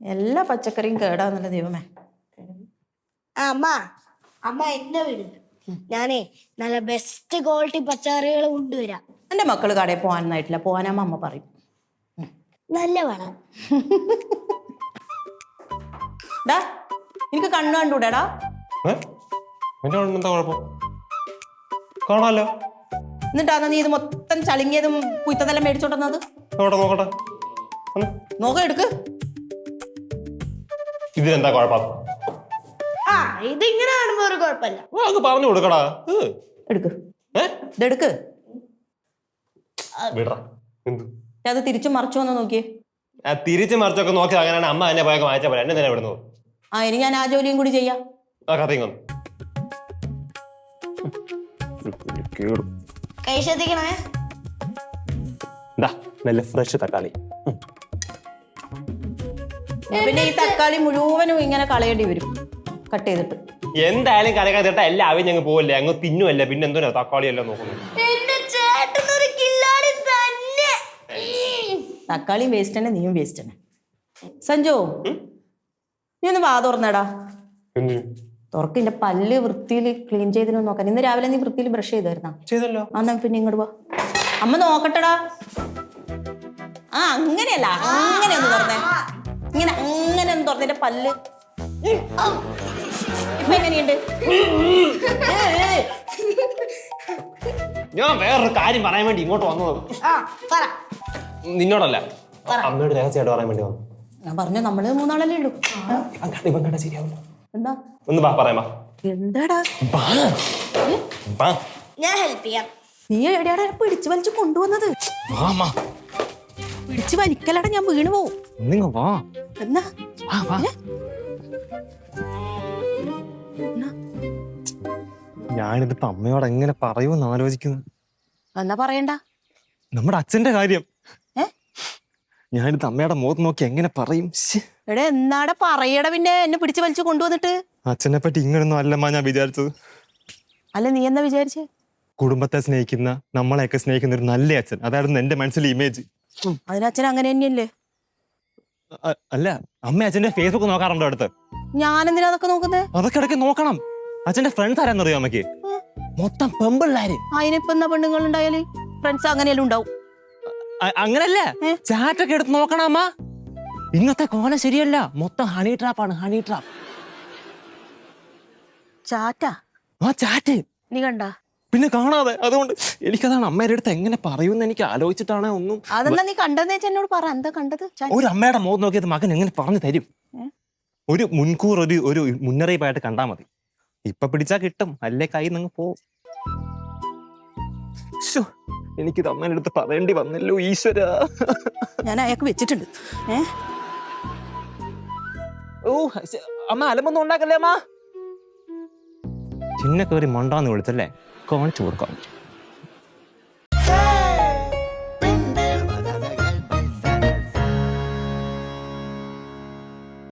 എല്ലാ പച്ചക്കറിയും കേടാന്നല്ലേ ദൈവമേ. അമ്മ അമ്മ എന്നെ വിട്, ഞാനേ നല്ല ബെസ്റ്റ് ക്വാളിറ്റി പച്ചക്കറികൾ കൊണ്ടുവരാം. എൻ്റെ മക്കൾ കടയിൽ പോകാനൊന്നായിട്ടില്ല, പോകാനാകുമ്പോൾ അമ്മ പറയും. നല്ല വേണം. ഡാ എനിക്ക് കണ്ണു കണ്ടൂടാടാ. എന്താ കുഴപ്പം? കാണാലോ. എന്നിട്ടാണ് നീ ഇത് മൊത്തം ചളിങ്ങിയതും കുറ്റതെല്ലാം മേടിച്ചോണ്ടുന്നത്? നോക്കട്ടെ. നോക്ക എടുക്ക്. ഇതിനെന്താ കുഴപ്പം? ആ ഇത് ഇങ്ങനെ കാണുമ്പോ ഒരു കുഴപ്പമില്ല. പറഞ്ഞു കൊടുക്കടാ. എടുക്ക്, ഇതെടുക്ക്. അത് തിരിച്ചു മറിച്ചു വന്ന് നോക്കിയേ. തിരിച്ചു മറിച്ചൊക്കെ നോക്കി അങ്ങനെയാണ് അമ്മ എന്നെ പോയൊക്കെ വായിച്ച പോലെ എന്നെ തന്നെ വിടുന്നു. ആ ഇനി ഞാൻ ആ ജോലിയും കൂടി ചെയ്യാം. കൈ ശ്രദ്ധിക്കണേ. നല്ല ഫ്രഷ് തക്കാളി. പിന്നെ ഈ തക്കാളി മുഴുവനും ഇങ്ങനെ കളയേണ്ടി വരും കട്ട് ചെയ്തിട്ട്. എന്തായാലും കളയാൻ തീർത്താ എല്ലാ അവയും ഞങ്ങൾ പോവല്ലേ, അങ്ങ് തിന്നുമല്ല. പിന്നെ എന്തോ തക്കാളി എല്ലാം നോക്കുന്നു. തക്കാളിയും വേസ്റ്റ് തന്നെ, നീയും വേസ്റ്റ് തന്നെ. സഞ്ജു നീ ഒന്ന് വാ തുറന്നടാ. തുറക്കിന്റെ പല്ല് വൃത്തിയിൽ ക്ലീൻ ചെയ്തിനു നോക്കാൻ. ഇന്ന് രാവിലെ നീ വൃത്തിയിൽ ബ്രഷ് ചെയ്തായിരുന്നോ? എന്നാ പിന്നെ ഇങ്ങോട്ട് വാ, അമ്മ നോക്കട്ടെടാ. ആ അങ്ങനെയല്ല, അങ്ങനെ ഒന്ന് തുറന്നേ. ഇങ്ങനെ അങ്ങനെ ഒന്ന് തുറന്നിന്റെ പല്ല് ഇപ്പൊ എങ്ങനെയുണ്ട്? ഞാൻ വേറൊരു കാര്യം പറയാൻ വേണ്ടി ഇങ്ങോട്ട് വന്നത്. നിന്നോടല്ല, അമ്മയോട് രഹസ്യമായിട്ട് പറയാൻ വേണ്ടി വന്നു. ഞാൻ പറഞ്ഞു നമ്മള് മൂന്നാളല്ലേ ഉള്ളൂ. എന്താ ഒന്ന് പറയാ. എന്താടാ? ഞാൻ ഹെൽപ്പ് ചെയ്യാം. നീ എവിടെയാണ് പിടിച്ചു വലിച്ചു കൊണ്ടുവന്നത്? പിടിച്ചു വലിക്കലടാ, ഞാൻ വീണു പോവും. എന്നാ ഞാനിതിപ്പോ അമ്മയോട് എങ്ങനെ പറയുമെന്ന് ആലോചിക്കുന്നു. എന്നാ പറയണ്ട. നമ്മുടെ അച്ഛന്റെ കാര്യം ഞാനിത് അമ്മയുടെ മുഖത്ത് നോക്കി എങ്ങനെ പറയും? എടാ എന്നാടെ പറയട. പിന്നെ എന്നെ പിടിച്ചു വലിച്ചു കൊണ്ടുവന്നിട്ട് അച്ഛനെ പറ്റി ഇങ്ങനൊന്നും അല്ലമ്മ ഞാൻ വിചാരിച്ചത്. അല്ല നീ എന്നാ വിചാരിച്ചേ? കുടുംബത്തെ സ്നേഹിക്കുന്ന, നമ്മളെയൊക്കെ സ്നേഹിക്കുന്ന ഒരു നല്ല അച്ഛൻ. അതായിരുന്നു എന്റെ മനസ്സിലെ ഇമേജ്. അതിനച്ഛൻ അങ്ങനെ തന്നെയല്ലേ? അല്ല, അമ്മ അച്ഛന്റെ ഫേസ്ബുക്ക് നോക്കാറുണ്ടോ അടുത്ത്? ഞാനെന്തിനാ അതൊക്കെ നോക്കുന്നേ? അതൊക്കെ ഇടയ്ക്ക് നോക്കണം. അച്ഛന്റെ ഫ്രണ്ട്സ് ആരാന്നറിയോ അമ്മക്ക്? മൊത്തം പെമ്പിള്ളാര്. അതിനിപ്പോ എന്നാ പെണ്ണുങ്ങൾ ഉണ്ടായാല് ഫ്രണ്ട്സ് അങ്ങനെയല്ലേ ഉണ്ടാവും? അങ്ങനല്ലേ, ചാറ്റൊക്കെ എടുത്ത് നോക്കണം അമ്മ. ഇന്നത്തെ കോലം ശരിയല്ല, മൊത്തം ഹണി ട്രാപ്പാണ്. Honey trap. ചാറ്റാ? ആ ചാറ്റ് നീ കണ്ട? പിന്നെ കാണാതെ. അതുകൊണ്ട് എനിക്കതാണ് അമ്മയുടെ അടുത്ത് എങ്ങനെ പറയൂന്ന് എനിക്ക് ആലോചിച്ചിട്ടാണ്. ഒന്നും അതെന്നാ നീ കണ്ടെന്ന് വെച്ചാൽ എന്നോട് പറ. എന്താ കണ്ടത്? ഒരു അമ്മയുടെ മുഖത്ത് നോക്കിയത് മകൻ എങ്ങനെ പറഞ്ഞു തരും? ഒരു മുൻകൂർ ഒരു മുന്നറിയിപ്പായിട്ട് കണ്ടാ മതി. ഇപ്പൊ പിടിച്ചാ കിട്ടും, അല്ലേ കൈ നിങ്ങൾ പോവും. എനിക്കിത് അമ്മയുടെ അടുത്ത് പറയേണ്ടി വന്നല്ലോ ഈശ്വര. ഞാൻ അയാൾക്ക് വെച്ചിട്ടുണ്ട്. ഓ അമ്മ അലമ്പൊന്നും ഉണ്ടാക്കല്ലേ അമ്മ. ചിന്ന കയറി മണ്ടാന്ന് വിളിച്ചല്ലേ, കാണിച്ചു കൊടുക്കാം.